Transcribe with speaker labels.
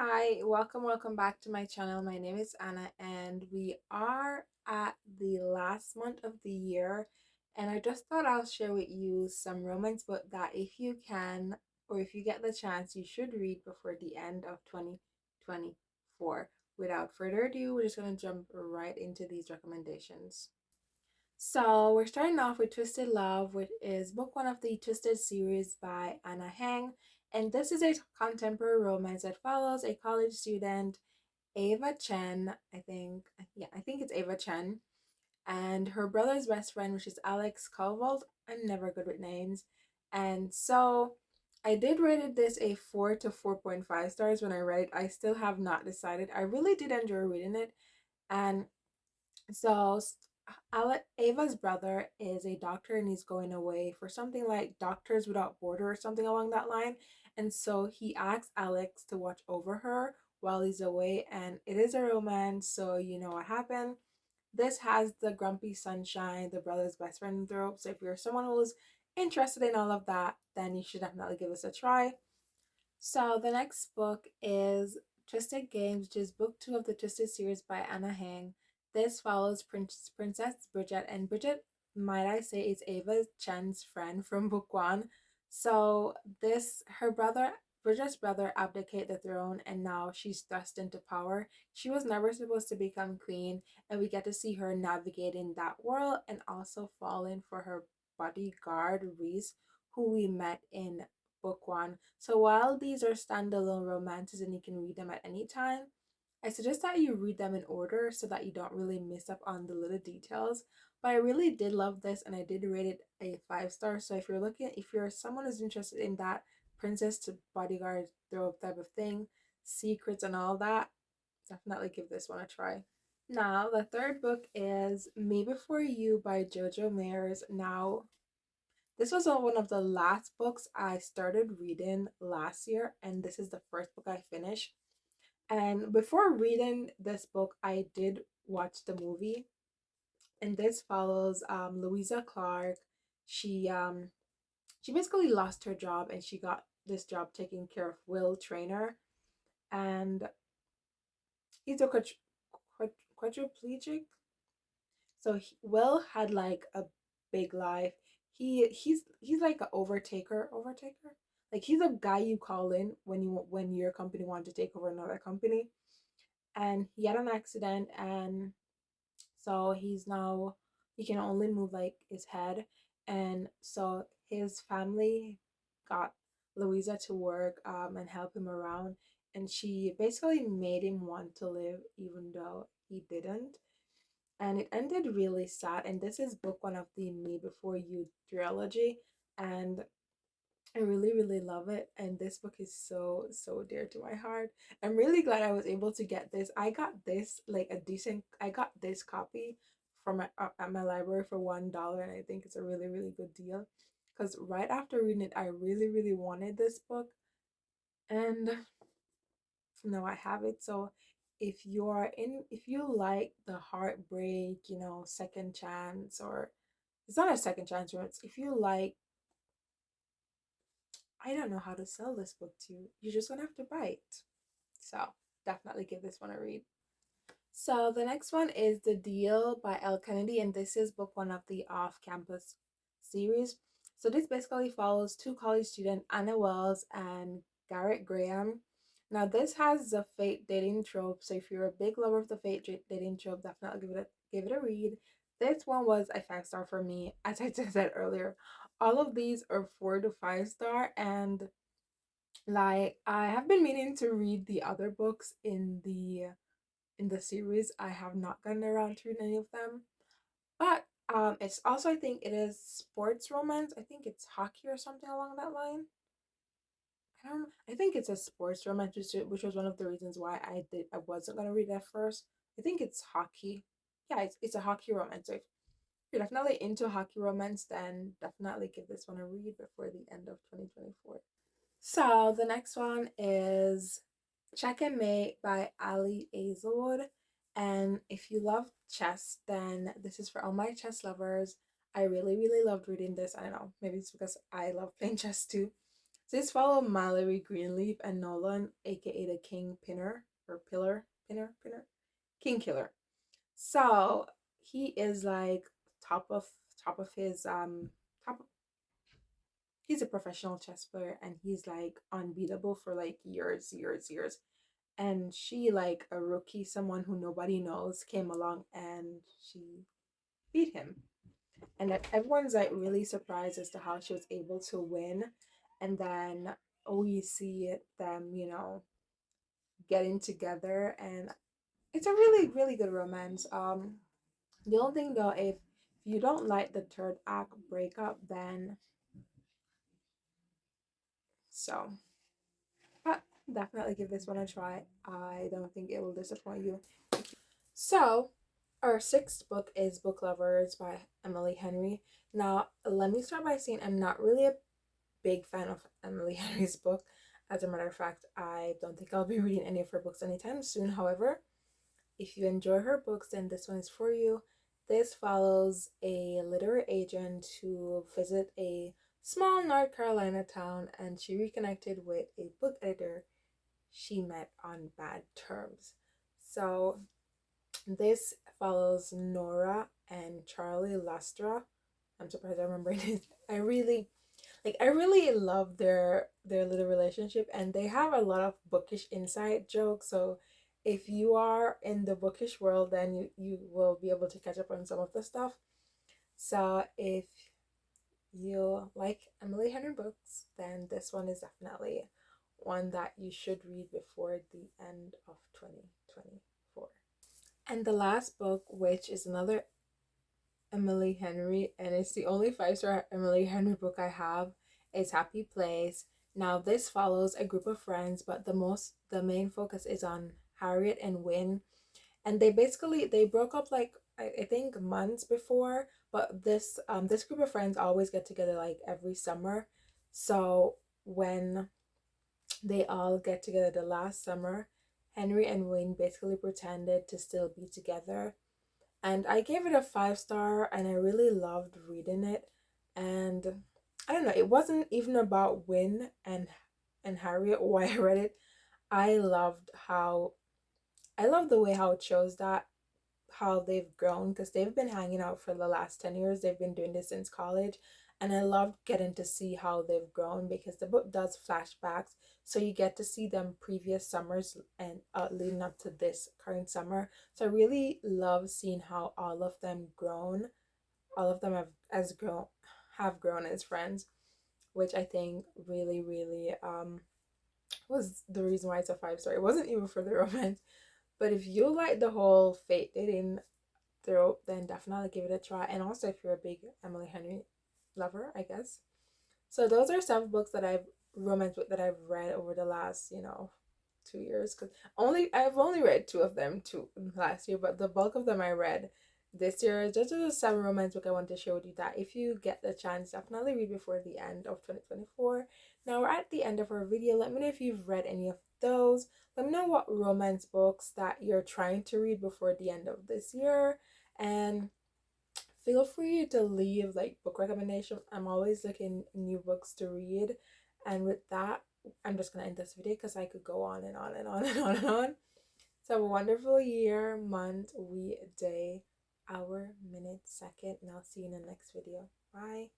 Speaker 1: Hi, welcome back to my channel. My name is Anna, and we are at the last month of the year. And I just thought I'll share with you some romance book that if you can, or if you get the chance, you should read before the end of 2024. Without further ado, we're just going to jump right into these recommendations. So we're starting off with Twisted Love, which is book one of the Twisted series by Anna Hang. And this is a contemporary romance that follows a college student, Ava Chen, I think it's Ava Chen, and her brother's best friend, which is Alex Koval. I'm never good with names. And so I did rated this a 4 to 4.5 stars when I read it. I still have not decided. I really did enjoy reading it. And so Ava's brother is a doctor and he's going away for something like Doctors Without Border or something along that line. And so he asks Alex to watch over her while he's away, and it is a romance, so you know what happened. This has the grumpy sunshine, the brother's best friend trope. So if you're someone who's interested in all of that, then you should definitely give this a try. So the next book is Twisted Games, which is book two of the Twisted series by Anna Hang. This follows Princess Bridget, and Bridget, might I say, is Ava Chen's friend from book one. So her brother, Bridget's brother, abdicated the throne, and now she's thrust into power. She was never supposed to become queen, and we get to see her navigating that world and also falling for her bodyguard Reese, who we met in book one. So while these are standalone romances and you can read them at any time, I suggest that you read them in order so that you don't really miss up on the little details. But I really did love this and I did rate it a 5 star. So if you're someone who's interested in that princess to bodyguard throw type of thing, secrets and all that, definitely give this one a try. Now, the third book is Me Before You by Jojo Mayers. Now, this was one of the last books I started reading last year, and this is the first book I finished. And before reading this book, I did watch the movie, and this follows Louisa Clark. She um she basically lost her job, and she got this job taking care of Will Trainer, and he's a quadriplegic. So Will had like a big life. He's like an overtaker. Like he's a guy you call in when your company wanted to take over another company, and he had an accident, and so he can only move like his head, and so his family got Louisa to work and help him around, and she basically made him want to live even though he didn't, and it ended really sad. And this is book one of the Me Before You trilogy, and I really love it. And this book is so dear to my heart. I'm really glad I was able to get this. I got this like a decent. I got this copy from at my library for $1, and I think it's a really good deal. Because right after reading it, I really wanted this book, and now I have it. So if you like the heartbreak, second chance, or it's not a second chance romance. If you like, I don't know how to sell this book to you. You're just gonna have to buy it. So definitely give this one a read. So the next one is The Deal by Elle Kennedy, and this is book one of the off-campus series. So this basically follows two college students, Anna Wells and Garrett Graham. Now this has the fate dating trope, so if you're a big lover of the fate dating trope, definitely give it a read. This one was a 5 star for me, as I just said earlier. All of these are 4 to 5 star, and like I have been meaning to read the other books in the series. I have not gotten around to any of them. But it's also, I think it is sports romance. I think it's hockey or something along that line. I think it's a sports romance, which was one of the reasons why I wasn't gonna read it at first. I think it's hockey. Yeah, it's a hockey romance. So if you're definitely into hockey romance, then definitely give this one a read before the end of 2024. So the next one is Check and Mate by Ali Hazelwood. And if you love chess, then this is for all my chess lovers. I really loved reading this. I don't know, maybe it's because I love playing chess too. So these follow Mallory Greenleaf and Nolan, aka the King Pinner or Pillar Pinner King Killer. So he is like top of top of his top. He's a professional chess player and he's like unbeatable for like years. And she, like a rookie, someone who nobody knows, came along and she beat him. And everyone's like really surprised as to how she was able to win. And then we see them, getting together, and it's a really good romance. The only thing though, if you don't like the third act breakup, then so but definitely give this one a try. I don't think it will disappoint you. So our sixth book is Book Lovers by Emily Henry. Now let me start by saying I'm not really a big fan of Emily Henry's book. As a matter of fact, I don't think I'll be reading any of her books anytime soon. However, if you enjoy her books, then this one is for you. This follows a literary agent who visit a small North Carolina town, and she reconnected with a book editor she met on bad terms. So this follows Nora and Charlie Lastra. I'm surprised I remember it. I really love their little relationship, and they have a lot of bookish inside jokes. So if you are in the bookish world, then you will be able to catch up on some of the stuff. So if you like Emily Henry books, then this one is definitely one that you should read before the end of 2024. And the last book, which is another Emily Henry, and it's the only 5-star Emily Henry book I have, is Happy Place. Now this follows a group of friends, but the main focus is on Harriet and Wynne. And they broke up like I think months before, but this group of friends always get together like every summer. So when they all get together the last summer, Henry and Wayne basically pretended to still be together. And I gave it a 5-star, and I really loved reading it. And I don't know, it wasn't even about Wynne and Harriet why I read it. I loved how I love the way how it shows that how they've grown, because they've been hanging out for the last 10 years. They've been doing this since college. And I loved getting to see how they've grown, because the book does flashbacks. So you get to see them previous summers and leading up to this current summer. So I really love seeing how all of them grown. All of them have grown as friends, which I think really was the reason why it's a 5-star. It wasn't even for the romance. But if you like the whole fate dating through, then definitely give it a try. And also, if you're a big Emily Henry lover, I guess. So those are 7 books that romance book that I've read over the last 2 years. Because I've only read 2 of them last year, but the bulk of them I read this year. Just a 7 romance book I want to share with you that if you get the chance, definitely read before the end of 2024. Now we're at the end of our video. Let me know if you've read any of those. Let me know what romance books that you're trying to read before the end of this year, and feel free to leave like book recommendation. I'm always looking new books to read. And with that, I'm just gonna end this video because I could go on and on and on and on and on. So have a wonderful year, month, week, day, hour, minute, second, and I'll see you in the next video. Bye.